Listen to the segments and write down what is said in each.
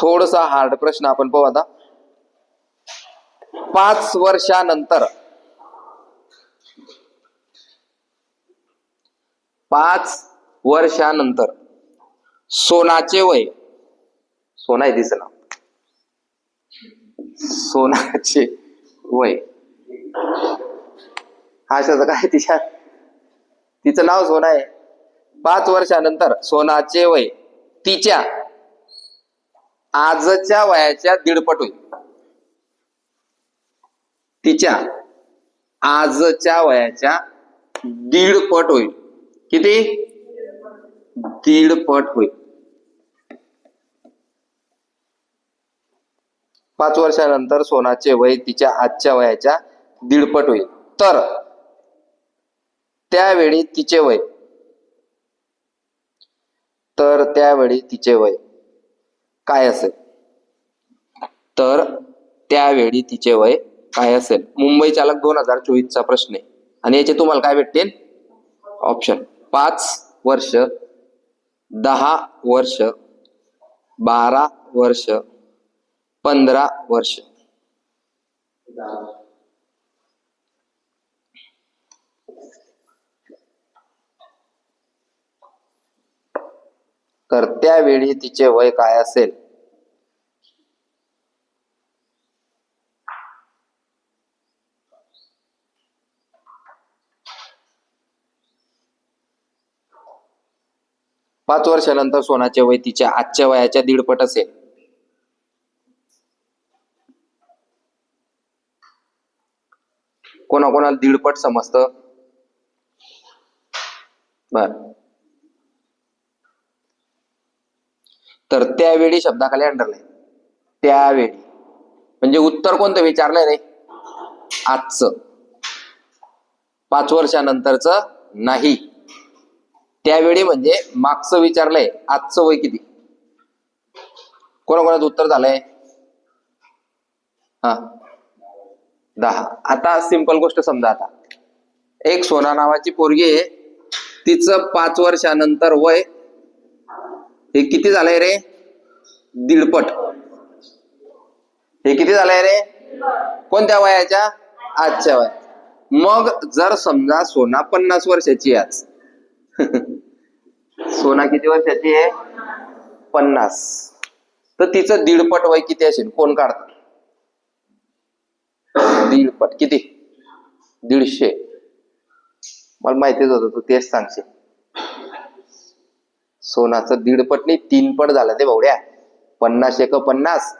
थोडासा हार्ड प्रश्न आपण पाहू आता. 5 वर्षानंतर 5 वर्षानंतर सोनाचे वय, सोना आहे दिसना, सोनाचे वय हा शब्द काय तिच्यात, तिचं नाव सोना आहे. 5 वर्षानंतर सोनाचे वय तिच्या आजच्या वयाच्या दीडपट होईल. तिच्या आजच्या वयाच्या दीडपट होईल. किती? दीडपट होईल. 5 वर्षानंतर सोनाचे वय तिच्या आजच्या वयाच्या दीडपट होईल. तर त्यावेळी तिचे वय, तर त्यावेळी तिचे वय काय असेल? तर त्यावेळी तिचे वय काय असेल? मुंबई चालक 2024 चा प्रश्न आहे आणि याचे तुम्हाला काय भेटतील ऑप्शन. 5 वर्ष, 10 वर्ष, 12 वर्ष, 15 वर्ष. तर त्यावेळी तिचे वय काय असेल? पाच वर्षानंतर सोनाचे वय तिच्या आजच्या वयाच्या दीडपट असेल. कोणाकोणाला दीडपट समजतं? बर, तर त्यावेळी शब्दाखाली अंडरलाईन. त्यावेळी म्हणजे उत्तर कोणतं विचारलंय रे? आजचं. 5 वर्षानंतरच नाही. त्यावेळी म्हणजे मागचं विचारलंय. आजचं वय किती? कोणाकोणाचं उत्तर झालंय? हा, 10. आता सिंपल गोष्ट समजा. आता एक सोना नावाची पोरगी आहे, तिचं 5 वर्षानंतर वय हे किती झालंय रे? दीडपट. हे किती झालंय रे? कोणत्या वयाच्या? आजच्या वया. मग जर समजा सोना 50 वर्षाची आहे आज सोना किती वर्षाची आहे? 50. तर तिचं दीडपट वय किती असेल? कोण काढत? दीडपट किती? 150. मला माहितीच होतं तू तेच सांगशील. सोनाचं दीडपट नाही 3 पट झालं ते भावड्या. 50 एक 50,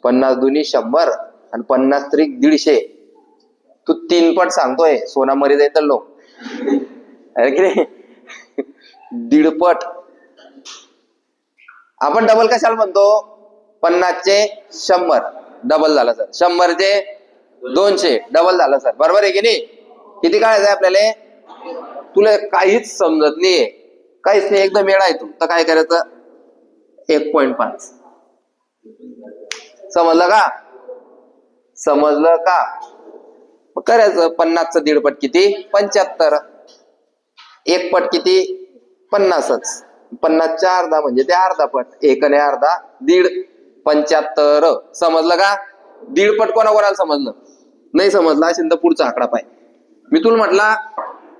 50 दुनी 100 आणि 50 त्रिक 150. तू 3 पट सांगतोय. सोना मरी जाईल तर लोक अरे की नाही? दीडपट. आपण डबल कशाला म्हणतो? 50 चे 100 डबल झालं सर. 100 चे 200 डबल झालं सर. बरोबर आहे की नाही? किती काढायचं आपल्याला? तुला काहीच समजत नाहीये, काहीच नाही, एकदम येडा आहे तू. तर काय करायचं? 1.5. समजलं का? समजलं का? करायचं. 50चं दीडपट किती? 75. 1 पट किती? 50च. 50च्या अर्धा म्हणजे ते अर्धा पट. 1 आणि अर्धा दीड. 75. समजलं का? दीडपट कोणाकोणाला समजलं? नाही समजलं असेल तर पुढचा आकडा पाय. मी तुला म्हटला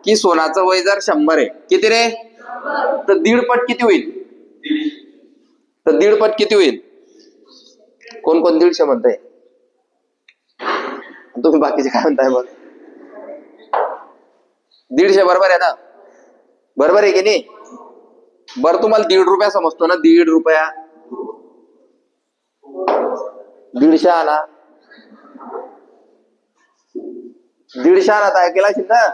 की सोनाचं वय जर 100 आहे, किती रे? तर दीडपट किती होईल? तर दीडपट किती होईल? कोण कोण 150 म्हणताय? तुम्ही बाकीचे काय म्हणताय? मग 150 बरोबर आहे ना? बरोबर आहे की नाही? बरं, तुम्हाला 1.5 रुपया समजतो ना? 1.5 रुपया. 150 आणा. 150 आणा काय केला असेल ना?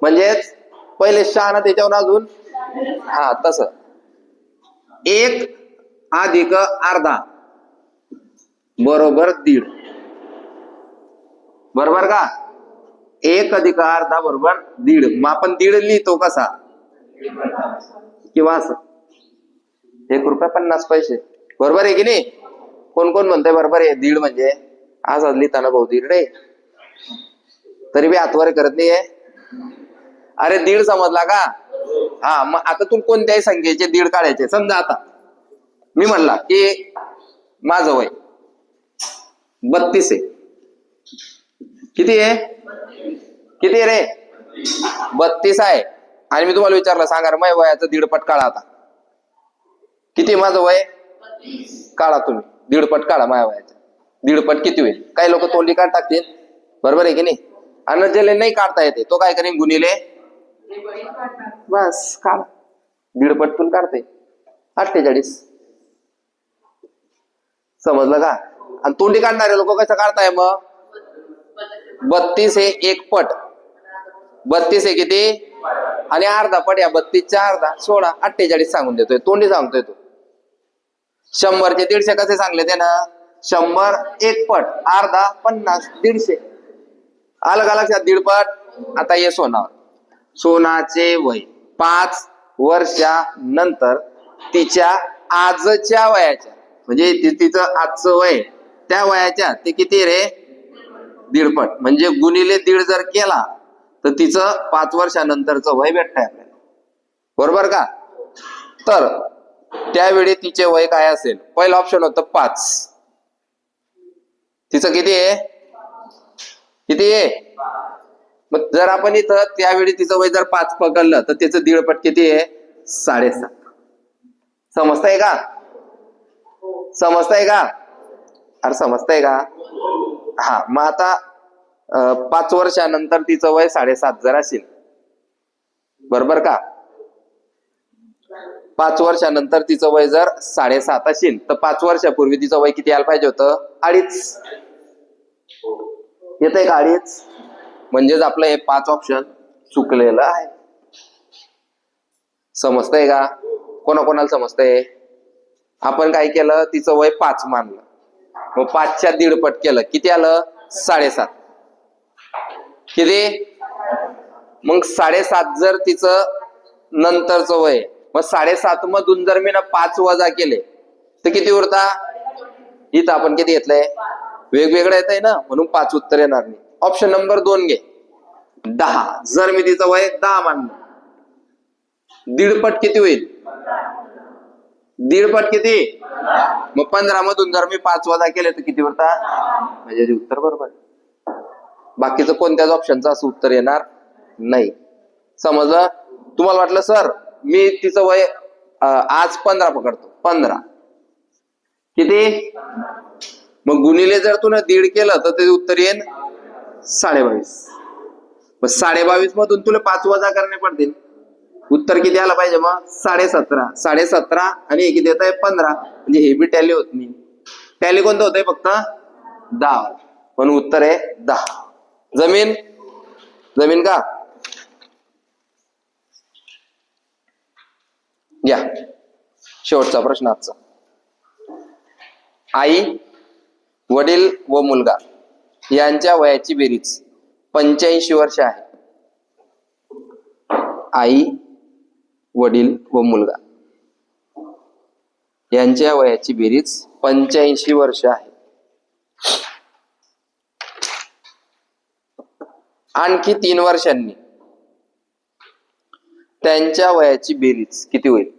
म्हणजेच पहिले 6 आणा, त्याच्यावर अजून हा तस 1 अधिक अर्धा बरोबर 1.5. बरोबर का? 1 अधिक अर्धा बरोबर 1.5. मग आपण 1.5 लिहितो कसा? किंवा असं 1 रुपया 50 पैसे. बरोबर आहे की नाही? कोण कोण म्हणतंय बरोबर आहे? 1.5 म्हणजे असं लिहिताना भाऊ 1.5 रे, तरी बी हातवारे करत नाहीये. अरे 1.5 समजला का? हा, मग आता तू कोणत्याही संख्येचे 1.5 काढायचे. समजा आता मी म्हणला की माझं वय 32 आहे. किती आहे? किती आहे रे? 32 आहे. आणि मी तुम्हाला विचारलं सांगा रे माझ्या वयाचं दीडपट काढा आता. किती माझं वय? काढा तुम्ही दीडपट काढा माझ्या वयाचं. दीडपट किती होईल? काही लोक तोंडी काढ टाकतील, बरोबर आहे की नाही? आणि ज्याला नाही काढता येते तो काय करेन? गुणिले बस काढा. दीडपट पण काढते 48. समजलं का? आणि तोंडी काढणारे लोक कसं काढताय मग? 32 हे एक पट, 32 हे किती आणि अर्धा पट, या 32 चा अर्धा 16, 48 सांगून देतोय. तोंडी सांगतोय तो. 100 चे 150 कसे सांगले ते ना? 100 एक पट, अर्धा 50, 150. आलं का लक्षात? दीडपट. आता ये सोनावर. सोनाचे वय 5 वर्षानंतर तिच्या आजच्या वयाच्या, म्हणजे तिचं आजचं वय त्या वयाच्या ते किती रे? दीडपट. म्हणजे गुणिले दीड जर केला तर तिचं 5 वर्षानंतरचं वय भेटतंय आपल्याला, बरोबर का? तर त्यावेळी तिचे वय काय असेल? पहिलं ऑप्शन होतं 5. तिचं किती आहे? किती आहे? मग जर आपण इथं त्यावेळी तिचं वय जर 5 पकडलं तर त्याचं दीडपट किती आहे? 7.5. समजतंय का? समजतंय का? अरे समजतंय का? हा, मग आता 5 वर्षानंतर तिचं वय 7.5 जर असेल, बरोबर का? 5 वर्षानंतर तिचं वय जर 7.5 असेल तर 5 वर्षापूर्वी तिचं वय किती यायला पाहिजे होतं? 2.5. येतंय का 2.5? म्हणजेच आपलं हे 5 ऑप्शन चुकलेलं आहे. समजतंय का? कोणाकोणाला समजतंय? आपण काय केलं? तिचं वय 5 मानलं, मग 5च्या दीडपट केलं. किती आलं? 7.5. किती? मग 7.5 जर तिचं नंतरचं वय, मग 7.5 मधून जर मी ना 5 वजा केले तर किती उरता? इथं आपण किती घेतलंय? वेगवेगळं येत आहे ना, म्हणून 5 उत्तर येणार नाही. ऑप्शन नंबर 2 घे, 10. जर मी तिचं वय 10 मानलं, दीडपट किती होईल? दीडपट किती? मग 15 मधून जर मी 5 वजा केले तर किती उरता? म्हणजे उत्तर बरोबर. बाकीचं कोणत्याच ऑप्शनचं असं उत्तर येणार नाही. समजलं? तुम्हाला वाटलं सर मी तिचं वय आज 15 पकडतो, 15 किती? मग गुणिले जर तू 1.5 केलं तर ते उत्तर येईल 22.5. मग 22.5 मधून तुला 5 वजा करणे पडतील. उत्तर किती आलं पाहिजे मग? 17.5. 17.5 आणि हे किती येत आहे? 15. म्हणजे हे बी टॅली होत नाही. टॅली कोणतं होतंय? फक्त 10. म्हणून उत्तर आहे 10. जमीन जमीन का? घ्या शेवटचा प्रश्न आजचा. आई, वडील व मुलगा यांच्या वयाची बेरीज 85 वर्ष आहे. आई, वडील व मुलगा यांच्या वयाची बेरीज 85 वर्ष आहे. आणखी 3 वर्षांनी त्यांच्या वयाची बेरीज किती होईल?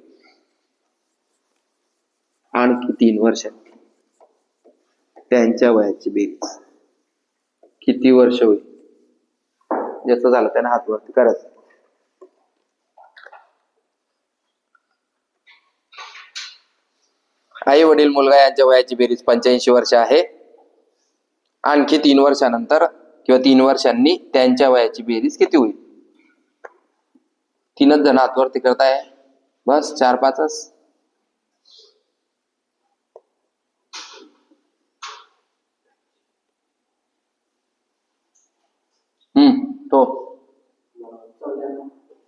आणखी 3 वर्षांनी त्यांच्या वयाची बेरीज किती वर्ष होईल? ज्याचं झालं त्याने हात वरती करायचं. आई, वडील, मुलगा यांच्या वयाची बेरीज 85 वर्ष आहे. आणखी 3 वर्षानंतर किंवा 3 वर्षांनी त्यांच्या वयाची बेरीज किती होईल? 3च जण हात वरती करताय, बस 4-5च. तो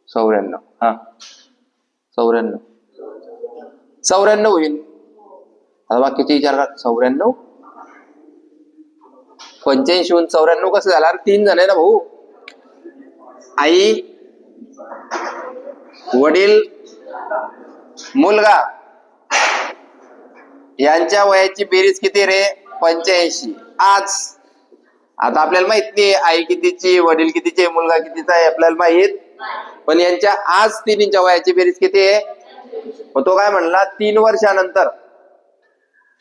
94. हा 94 होईल. आता बाकीचे विचार करा. 94 85 हून 94 कसं झालं? 3 जण आहे ना भाऊ. आई, वडील, मुलगा यांच्या वयाची बेरीज किती रे? 85. आज आता आपल्याला माहित नाही आई कितीची, वडील कितीचे, मुलगा कितीचा आहे आपल्याला माहित, पण यांच्या आज तिन्हींच्या वयाची बेरीज किती आहे? मग तो काय म्हणला? 3 वर्षानंतर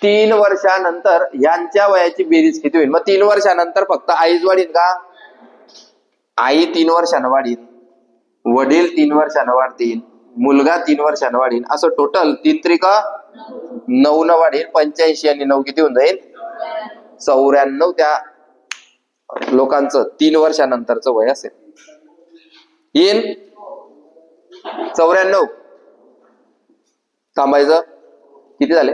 3 वर्षानंतर यांच्या वयाची बेरीज किती होईल? मग 3 वर्षानंतर फक्त आईच वाढीन का? आई 3 वर्षानं वाढीन, वडील 3 वर्षानं वाढतील, मुलगा 3 वर्षानं वाढीन, असं टोटल 3 त्रिक 9 न वाढेल. 85 आणि 9 किती होऊन जाईल? 94 त्या लोकांचं 3 वर्षानंतरचं वय असेल. येईल 94. थांबायचं. किती झाले?